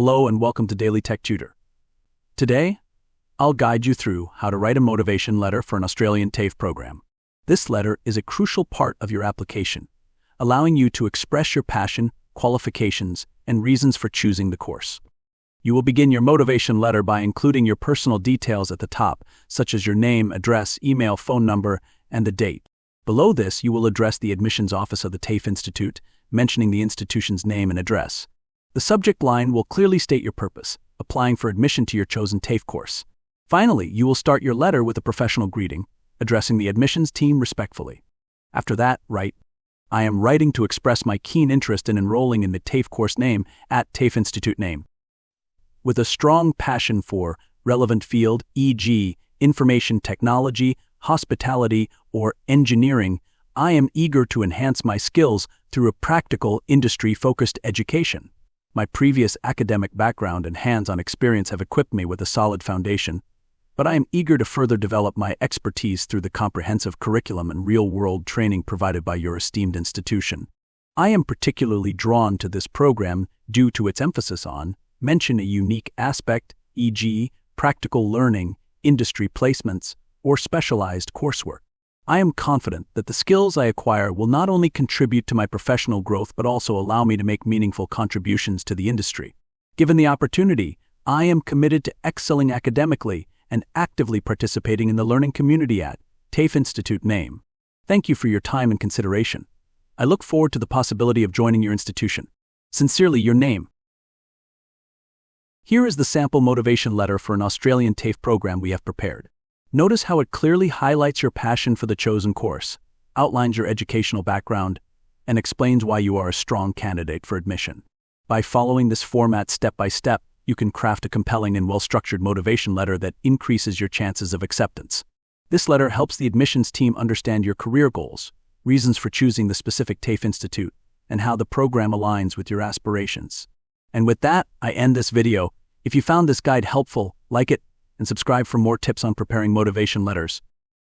Hello and welcome to Daily Tech Tutor. Today, I'll guide you through how to write a motivation letter for an Australian TAFE program. This letter is a crucial part of your application, allowing you to express your passion, qualifications, and reasons for choosing the course. You will begin your motivation letter by including your personal details at the top, such as your name, address, email, phone number, and the date. Below this, you will address the admissions office of the TAFE Institute, mentioning the institution's name and address. The subject line will clearly state your purpose, applying for admission to your chosen TAFE course. Finally, you will start your letter with a professional greeting, addressing the admissions team respectfully. After that, write, "I am writing to express my keen interest in enrolling in the TAFE course name at TAFE Institute name. With a strong passion for relevant field, e.g., information technology, hospitality, or engineering, I am eager to enhance my skills through a practical, industry-focused education. My previous academic background and hands-on experience have equipped me with a solid foundation, but I am eager to further develop my expertise through the comprehensive curriculum and real-world training provided by your esteemed institution. I am particularly drawn to this program due to its emphasis on mention a unique aspect, e.g., practical learning, industry placements, or specialized coursework. I am confident that the skills I acquire will not only contribute to my professional growth but also allow me to make meaningful contributions to the industry. Given the opportunity, I am committed to excelling academically and actively participating in the learning community at TAFE Institute name. Thank you for your time and consideration. I look forward to the possibility of joining your institution. Sincerely, your name." Here is the sample motivation letter for an Australian TAFE program we have prepared. Notice how it clearly highlights your passion for the chosen course, outlines your educational background, and explains why you are a strong candidate for admission. By following this format step by step, you can craft a compelling and well-structured motivation letter that increases your chances of acceptance. This letter helps the admissions team understand your career goals, reasons for choosing the specific TAFE institute, and how the program aligns with your aspirations. And with that, I end this video. If you found this guide helpful, like it, and subscribe for more tips on preparing motivation letters.